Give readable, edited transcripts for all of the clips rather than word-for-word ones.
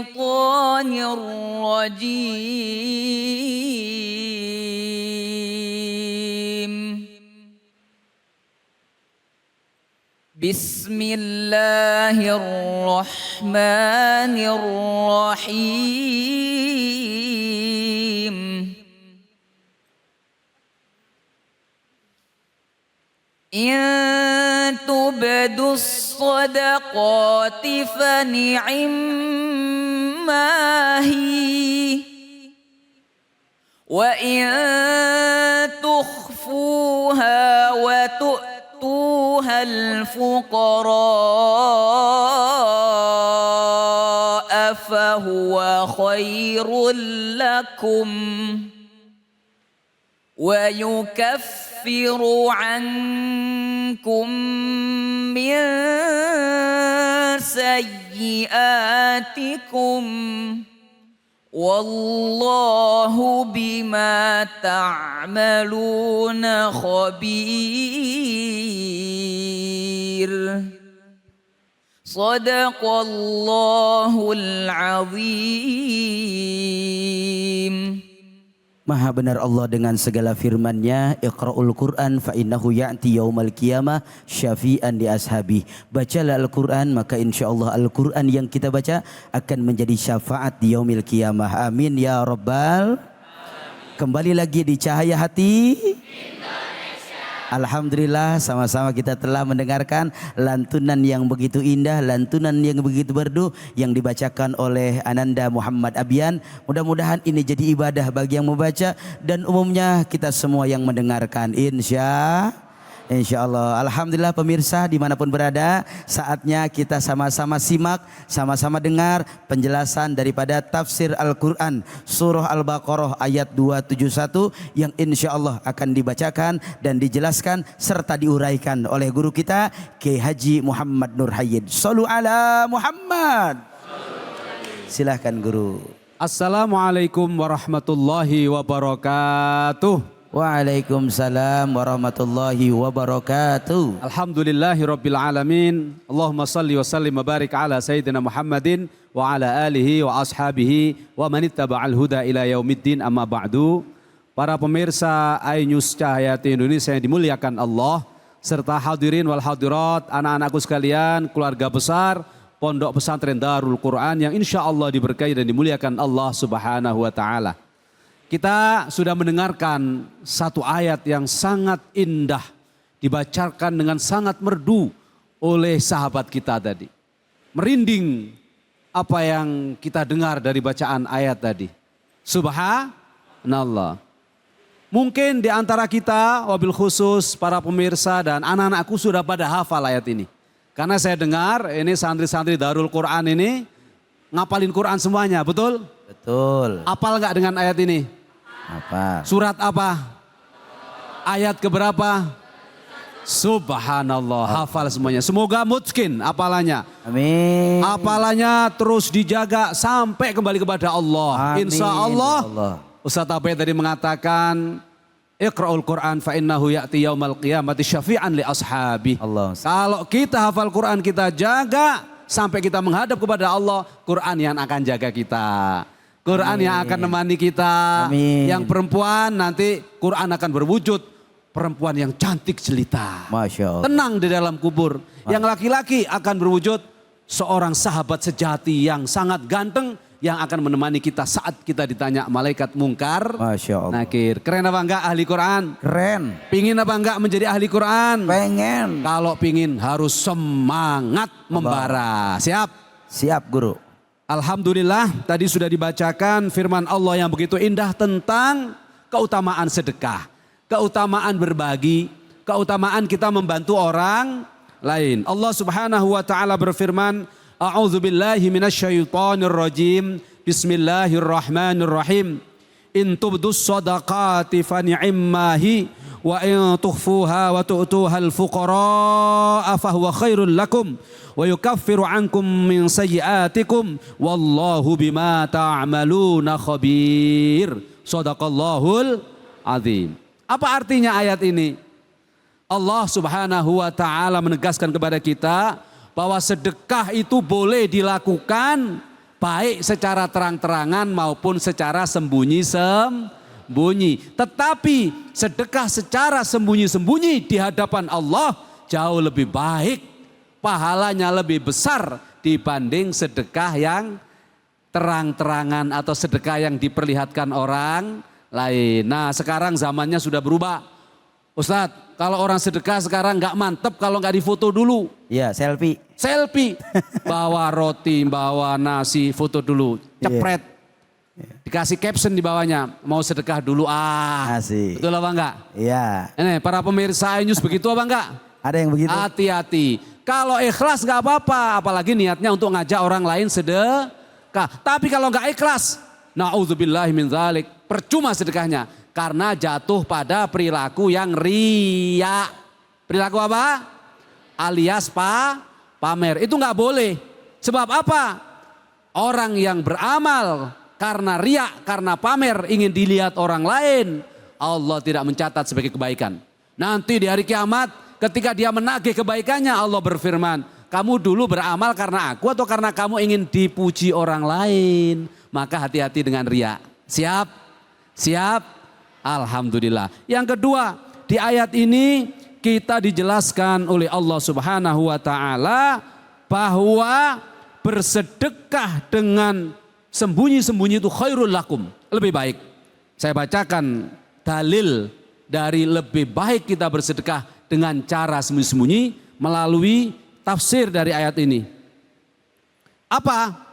الشيطان الرجيم. بسم الله الرحمن الرحيم. إن تبدوا الصدقات فنعما هي، وإن تخفوها وتؤتوها الفقراء فهو خير لكم، ويكفر عنكم من سيئاتكم، والله بما تعملون خبير. صدق الله العظيم. Maha benar Allah dengan segala firman-Nya, Iqra'ul Qur'an fa innahu ya'ti yaumal qiyamah syafi'an li ashabi. Bacalah Al-Qur'an, maka insyaallah Al-Qur'an yang kita baca akan menjadi syafaat di yaumil qiyamah. Amin ya rabbal. Kembali lagi di Cahaya Hati Alhamdulillah, sama-sama kita telah mendengarkan lantunan yang begitu indah, lantunan yang begitu merdu yang dibacakan oleh Ananda Muhammad Abian. Mudah-mudahan ini jadi ibadah bagi yang membaca dan umumnya kita semua yang mendengarkan. Insya Allah. Alhamdulillah pemirsa dimanapun berada, saatnya kita sama-sama simak, sama-sama dengar penjelasan daripada tafsir Al-Quran surah Al-Baqarah ayat 271 yang insya Allah akan dibacakan dan dijelaskan serta diuraikan oleh guru kita Kiai Haji Muhammad Nur Hayyid. Sallu ala Muhammad. Silahkan guru. Assalamualaikum warahmatullahi wabarakatuh. Waalaikumsalam warahmatullahi wabarakatuh. Alhamdulillahi rabbil alamin. Allahumma salli wa sallim wa barik ala sayyidina Muhammadin wa ala alihi wa ashabihi wa manittaba'al huda ila yaumiddin, amma ba'du. Para pemirsa iNews Cahaya Hati Indonesia yang dimuliakan Allah, serta hadirin wal hadirat, anak-anakku sekalian, keluarga besar Pondok Pesantren Darul Quran yang insya Allah diberkahi dan dimuliakan Allah Subhanahu wa ta'ala. Kita sudah mendengarkan satu ayat yang sangat indah, dibacakan dengan sangat merdu oleh sahabat kita tadi. Merinding apa yang kita dengar dari bacaan ayat tadi. Subhanallah. Mungkin di antara kita, wabil khusus para pemirsa dan anak-anakku sudah pada hafal ayat ini. Karena saya dengar ini santri-santri Darul Quran ini ngapalin Quran semuanya, betul? Betul. Apal nggak dengan ayat ini? Apa? Surat apa? Ayat keberapa? Subhanallah, hafal semuanya. Semoga mungkin apalannya. Amin. Apalannya terus dijaga sampai kembali kepada Allah. Amin. Insya Allah. Allah. Ustaz Abe tadi mengatakan, Iqra'ul Quran fa innahu ya'ti yaumal qiyamati syafi'an li ashabi. Allah. Kalau kita hafal Quran, kita jaga sampai kita menghadap kepada Allah, Quran yang akan jaga kita. Quran Amin. yang akan menemani kita. Amin. Yang perempuan nanti Quran akan berwujud perempuan yang cantik jelita. Masya Allah. Tenang di dalam kubur. Yang laki-laki akan berwujud seorang sahabat sejati yang sangat ganteng yang akan menemani kita saat kita ditanya malaikat mungkar. Masya Allah. Nakir. Keren apa enggak ahli Quran? Keren. Pingin apa enggak menjadi ahli Quran? Pengen. Kalau pingin harus semangat membara. Siap? Siap guru. Alhamdulillah tadi sudah dibacakan firman Allah yang begitu indah tentang keutamaan sedekah, keutamaan berbagi, keutamaan kita membantu orang lain. Allah Subhanahu wa taala berfirman, A'udzubillahi minasyaitonir rajim. Bismillahirrahmanirrahim. In tubdus shadaqati fa ni'mahi wa in tukhfuha wa tu'tuhal fuqara fa huwa khairul lakum wa yukaffiru ankum min sayyiatikum wallahu bima ta'maluna khabir. Shadaqallahul azim. Apa artinya ayat ini? Allah Subhanahu wa taala menegaskan kepada kita bahwa sedekah itu boleh dilakukan baik secara terang-terangan maupun secara sembunyi-sembunyi. Tetapi sedekah secara sembunyi-sembunyi di hadapan Allah jauh lebih baik, pahalanya lebih besar dibanding sedekah yang terang-terangan atau sedekah yang diperlihatkan orang lain. Nah, sekarang zamannya sudah berubah. Ustadz, kalau orang sedekah sekarang nggak mantep kalau nggak difoto dulu. Ya, selfie. Selfie, bawa roti, bawa nasi, foto dulu, cepret. Dikasih caption di bawahnya, mau sedekah dulu Asik. Betul apa enggak? Iya. Ini para pemirsa iNews begitu apa enggak? Ada yang begitu? Hati-hati. Kalau ikhlas nggak apa-apa, apalagi niatnya untuk ngajak orang lain sedekah. Tapi kalau nggak ikhlas, na'udzubillahi min dzalik, percuma sedekahnya. Karena jatuh pada perilaku yang riya. Perilaku apa? Alias pamer. Itu nggak boleh. Sebab apa? Orang yang beramal karena riya, karena pamer, ingin dilihat orang lain, Allah tidak mencatat sebagai kebaikan. Nanti di hari kiamat ketika dia menagih kebaikannya, Allah berfirman, kamu dulu beramal karena aku atau karena kamu ingin dipuji orang lain? Maka hati-hati dengan riya. Siap? Siap? Alhamdulillah. Yang kedua, di ayat ini kita dijelaskan oleh Allah Subhanahu wa taala bahwa bersedekah dengan sembunyi-sembunyi itu khairul lakum, lebih baik. Saya bacakan dalil dari lebih baik kita bersedekah dengan cara sembunyi-sembunyi melalui tafsir dari ayat ini. Apa?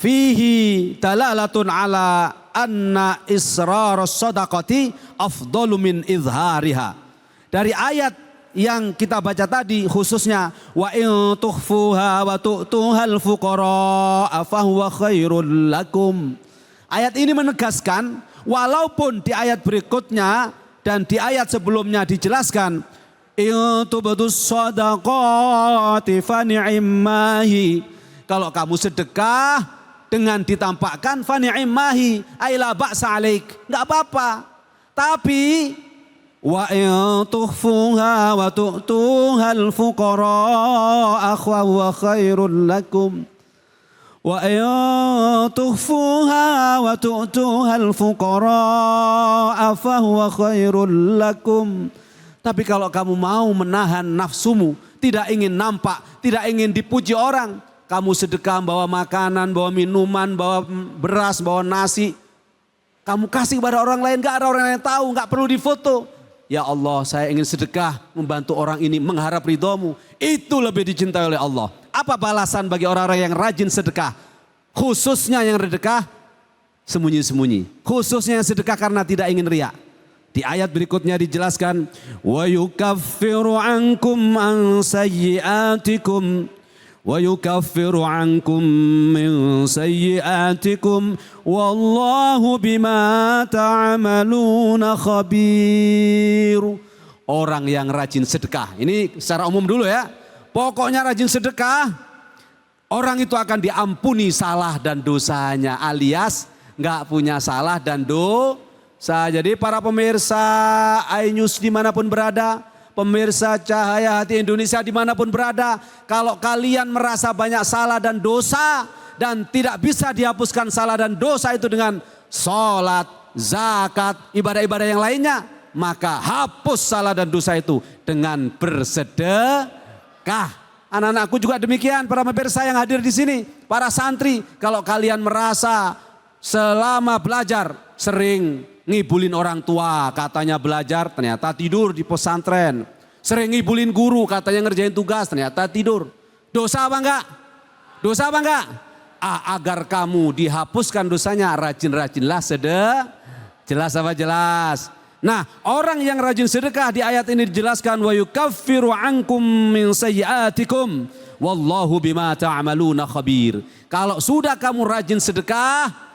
Fihi dalalatun ala anna israrus sadaqati afdalu min izhariha. Dari ayat yang kita baca tadi khususnya wa in tukhfuha wa tu'tuhal fuqara fahuwa khairul lakum. Ayat ini menegaskan walaupun di ayat berikutnya dan di ayat sebelumnya dijelaskan in tubdus sadaqati fa ni'mahi, kalau kamu sedekah dengan ditampakkan fa ni'mahi ay la ba'sa alaik, enggak apa-apa. Tapi wa in tukhfuha wa tu'tuhal fuqara huwa khairul lakum. Wa in tukhfuha wa tu'tuhal fuqara fa huwa khairul lakum. Tapi kalau kamu mau menahan nafsumu, tidak ingin nampak, tidak ingin dipuji orang, kamu sedekah bawa makanan, bawa minuman, bawa beras, bawa nasi, kamu kasih kepada orang lain, gak ada orang lain yang tahu, gak perlu difoto. Ya Allah, saya ingin sedekah membantu orang ini mengharap ridhomu. Itu lebih dicintai oleh Allah. Apa balasan bagi orang-orang yang rajin sedekah? Khususnya yang sedekah sembunyi-sembunyi. Khususnya yang sedekah karena tidak ingin riya. Di ayat berikutnya dijelaskan, wa yukaffiru ankum an sayyiatikum wa yukaffiru ankum min sayyiatikum wallahu bima ta'maluna khabir. Orang yang rajin sedekah, ini secara umum dulu ya, pokoknya rajin sedekah, orang itu akan diampuni salah dan dosanya, alias nggak punya salah dan dosa. Jadi para pemirsa iNews dimanapun berada, pemirsa Cahaya Hati Indonesia dimanapun berada, kalau kalian merasa banyak salah dan dosa dan tidak bisa dihapuskan salah dan dosa itu dengan sholat, zakat, ibadah-ibadah yang lainnya, maka hapus salah dan dosa itu dengan bersedekah. Anak-anakku juga demikian, para pemirsa yang hadir di sini, para santri, kalau kalian merasa selama belajar sering ngibulin orang tua, katanya belajar, ternyata tidur di pesantren. Sering ngibulin guru, katanya ngerjain tugas, ternyata tidur. Dosa apa enggak? Dosa apa enggak? Agar kamu dihapuskan dosanya, rajin-rajinlah sedekah. Jelas apa jelas? Nah, orang yang rajin sedekah di ayat ini dijelaskan wa yukaffiru ankum min sayyiatikum wallahu bima ta'maluna khabir. Kalau sudah kamu rajin sedekah,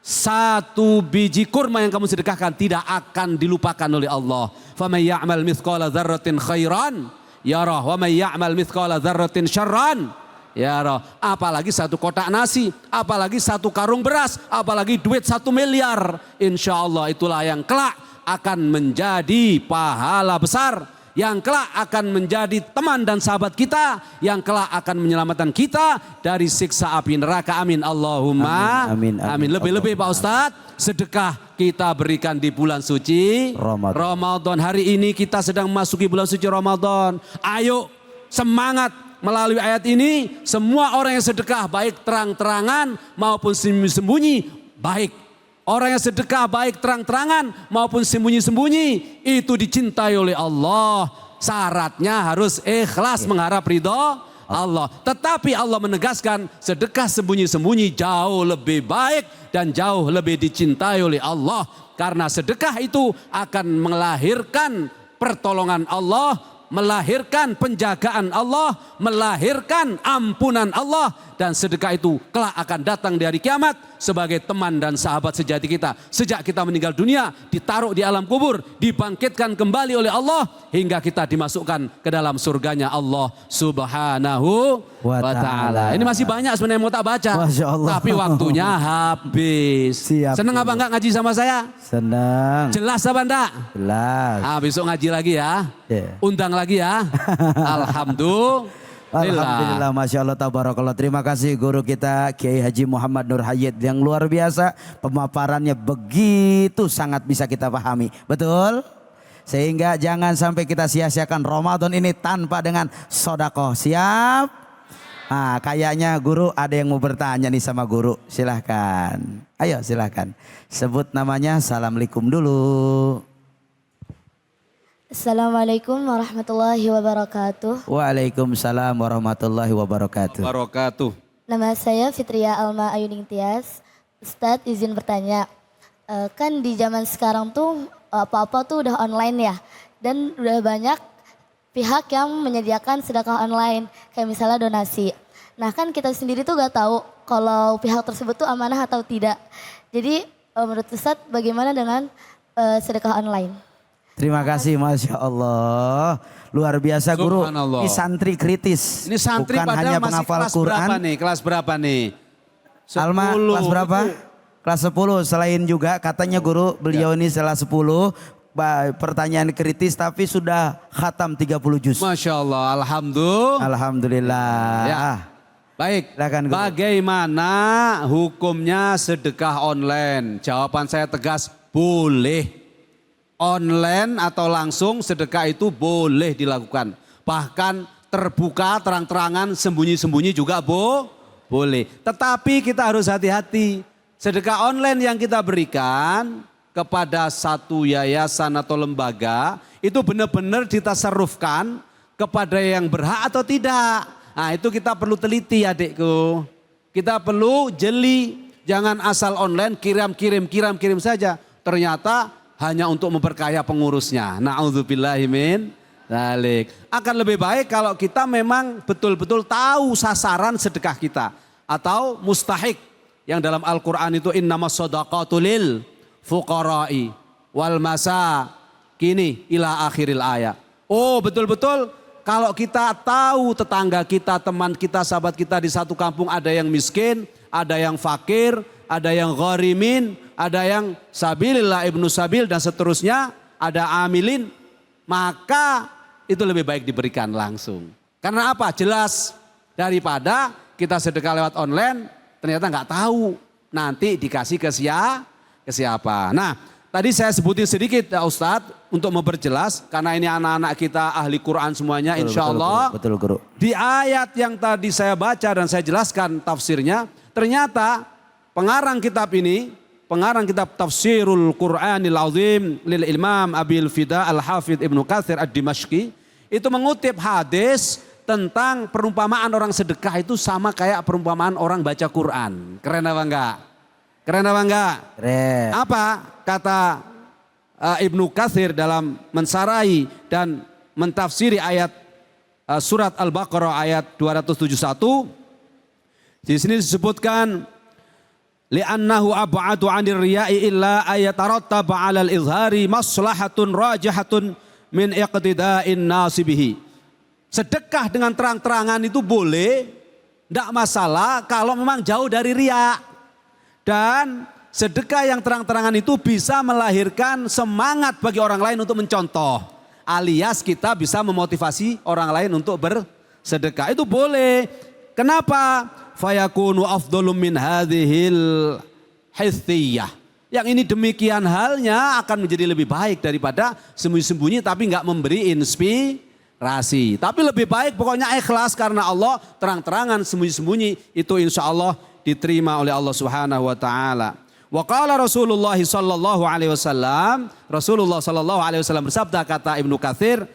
satu biji kurma yang kamu sedekahkan tidak akan dilupakan oleh Allah. Faman ya'mal mithqala dzarratin khairan yarah wa man ya'mal mithqala dzarratin syarran yarah. Apalagi satu kotak nasi, apalagi satu karung beras, apalagi duit 1 miliar. Insya Allah itulah yang kelak akan menjadi pahala besar yang kelak akan menjadi teman dan sahabat kita, yang kelak akan menyelamatkan kita dari siksa api neraka. Amin Allahumma amin. Lebih-lebih Pak Ustadz, sedekah kita berikan di bulan suci Ramadan. Hari ini kita sedang memasuki bulan suci Ramadan. Ayo semangat melalui ayat ini, semua orang yang sedekah baik terang-terangan maupun sembunyi-sembunyi baik. Orang yang sedekah baik terang-terangan maupun sembunyi-sembunyi itu dicintai oleh Allah. Syaratnya harus ikhlas mengharap ridho Allah. Tetapi Allah menegaskan sedekah sembunyi-sembunyi jauh lebih baik dan jauh lebih dicintai oleh Allah. Karena sedekah itu akan melahirkan pertolongan Allah, melahirkan penjagaan Allah, melahirkan ampunan Allah. Dan sedekah itu kelak akan datang di hari kiamat sebagai teman dan sahabat sejati kita. Sejak kita meninggal dunia, ditaruh di alam kubur, dibangkitkan kembali oleh Allah hingga kita dimasukkan ke dalam surganya Allah Subhanahu wa ta'ala. Ini masih banyak sebenarnya yang mau tak baca. Tapi waktunya habis. Siap. Senang apa enggak ngaji sama saya? Senang. Jelas apa enggak? Jelas. Besok ngaji lagi ya. Undang lagi ya. Alhamdulillah, Masya Allah, tabarakallah. Terima kasih guru kita Kiai Haji Muhammad Nur Hayyid yang luar biasa. Pemaparannya begitu sangat bisa kita pahami. Betul? Sehingga jangan sampai kita sia-siakan Ramadan ini tanpa dengan sodakoh. Siap? Nah, kayaknya guru ada yang mau bertanya nih sama guru. Silahkan. Ayo silahkan. Sebut namanya, assalamualaikum dulu. Assalamualaikum warahmatullahi wabarakatuh. Waalaikumsalam warahmatullahi wabarakatuh. Nama saya Fitria Alma Ayuning Tias. Ustadz izin bertanya, kan di zaman sekarang tuh apa-apa tuh udah online ya. Dan udah banyak pihak yang menyediakan sedekah online. Kayak misalnya donasi. Nah kan kita sendiri tuh gak tahu kalau pihak tersebut tuh amanah atau tidak. Jadi menurut Ustadz bagaimana dengan sedekah online? Terima kasih, Masya Allah. Luar biasa guru. Ini santri kritis. Ini santri bukan hanya penghafal Quran. Kelas berapa nih? 10. Alma kelas berapa? Kelas 10. Selain juga katanya guru beliau ini setelah 10. Pertanyaan kritis tapi sudah khatam 30 juz. Masya Allah. Alhamdulillah. Ya. Baik, silakan, bagaimana hukumnya sedekah online? Jawaban saya tegas, boleh. Online atau langsung sedekah itu boleh dilakukan. Bahkan terbuka, terang-terangan, sembunyi-sembunyi juga boleh. Tetapi kita harus hati-hati. Sedekah online yang kita berikan kepada satu yayasan atau lembaga itu benar-benar ditasarrufkan kepada yang berhak atau tidak. Nah itu kita perlu teliti adikku. Kita perlu jeli. Jangan asal online kirim saja. Ternyata hanya untuk memperkaya pengurusnya. Na'udzubillahi min dzalik. Akan lebih baik kalau kita memang betul-betul tahu sasaran sedekah kita. Atau mustahik. Yang dalam Al-Quran itu innamas shadaqatu lil fuqara'i wal masakini ila akhiril ayat. Oh betul-betul kalau kita tahu tetangga kita, teman kita, sahabat kita di satu kampung ada yang miskin, ada yang fakir, ada yang gharimin, ada yang sabilillah ibnu sabil dan seterusnya, ada amilin, maka itu lebih baik diberikan langsung. Karena apa? Jelas daripada kita sedekah lewat online ternyata nggak tahu nanti dikasih ke siapa. Nah tadi saya sebutin sedikit ya Ustadz untuk memperjelas karena ini anak-anak kita ahli Quran semuanya insya Allah. Betul guru. Di ayat yang tadi saya baca dan saya jelaskan tafsirnya ternyata pengarang kitab ini, pengarang kitab Tafsirul Quranil Azim lil Imam Abil Fida Al-Hafidh Ibnu Katsir Ad-Dimashqi itu mengutip hadis tentang perumpamaan orang sedekah itu sama kayak perumpamaan orang baca Quran. Keren apa enggak? Keren. Apa kata Ibnu Katsir dalam mensarai dan mentafsiri ayat surat Al-Baqarah ayat 271. Di sini disebutkan li'annahu ab'adu 'anir riya'i illa ayatarattaba 'alal izhari maslahatun rajihatun min iqtida'in nasibihi. Sedekah dengan terang-terangan itu boleh, tidak masalah kalau memang jauh dari riya. Dan sedekah yang terang-terangan itu bisa melahirkan semangat bagi orang lain untuk mencontoh. alias kita bisa memotivasi orang lain untuk bersedekah. Itu boleh. Kenapa? Fayakunu afdolum min hadhil hithiyah. Yang ini demikian halnya akan menjadi lebih baik daripada sembunyi-sembunyi tapi nggak memberi inspirasi. Tapi lebih baik pokoknya ikhlas karena Allah, terang-terangan sembunyi-sembunyi itu insya Allah diterima oleh Allah Subhanahu wa taala. Wa qala Rasulullah sallallahu alaihi wasallam, Rasulullah sallallahu alaihi wasallam bersabda, kata Ibnu Katsir,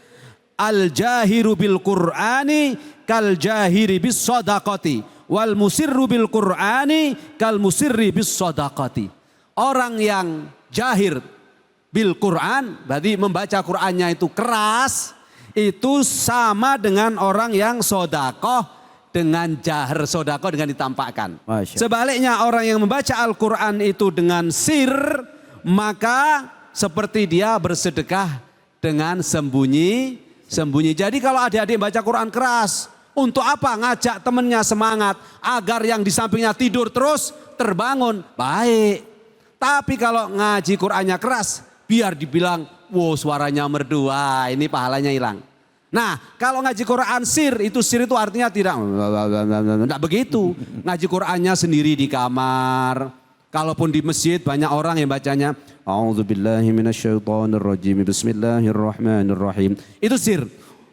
al jahiru bil Qur'ani kal jahiri bis shadaqati wal musirru bil Qur'ani kal musirri bis shadaqati. Orang yang jahir bil Quran, berarti membaca Qurannya itu keras, itu sama dengan orang yang sodakoh dengan jahar, sodakoh dengan ditampakkan. Sebaliknya orang yang membaca Al-Quran itu dengan sir, maka seperti dia bersedekah dengan sembunyi. Jadi kalau adik-adik baca Quran keras, untuk apa? Ngajak temennya semangat agar yang di sampingnya tidur terus terbangun, baik. Tapi kalau ngaji Qur'annya keras, biar dibilang, wow suaranya merdu, wah ini pahalanya hilang. Nah kalau ngaji Qur'an sir itu artinya tidak begitu. Ngaji Qur'annya sendiri di kamar. Kalaupun di masjid banyak orang yang bacanya, A'udzubillahi minasyaitonirrajim, Bismillahirrahmanirrahim. Itu sir.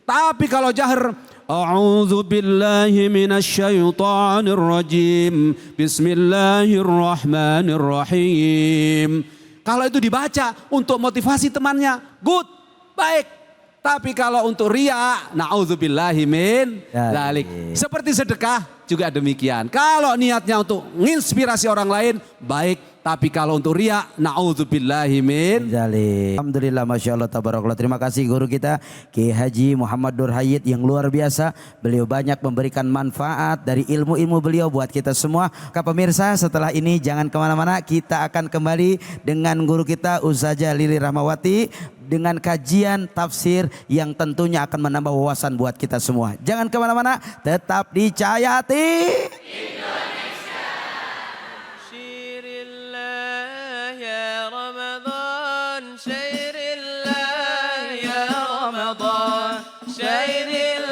Tapi kalau jahar, A'udzu billahi minasyaitonir rajim. Bismillahirrahmanirrahim. Kalau itu dibaca untuk motivasi temannya, good, baik. Tapi kalau untuk riya, na'udzubillahi min dzalik. Seperti sedekah juga demikian. Kalau niatnya untuk menginspirasi orang lain, baik. Tapi kalau untuk riya, na'udzubillahi min dzalik. Alhamdulillah, Masya Allah, tabarakallah. Terima kasih guru kita Kiai Haji Muhammad Nur Hayit yang luar biasa. Beliau banyak memberikan manfaat dari ilmu-ilmu beliau buat kita semua. Kak pemirsa, setelah ini jangan kemana-mana. Kita akan kembali dengan guru kita Ustazah Lili Rahmawati dengan kajian tafsir yang tentunya akan menambah wawasan buat kita semua. Jangan kemana-mana, tetap di Cahayati شهر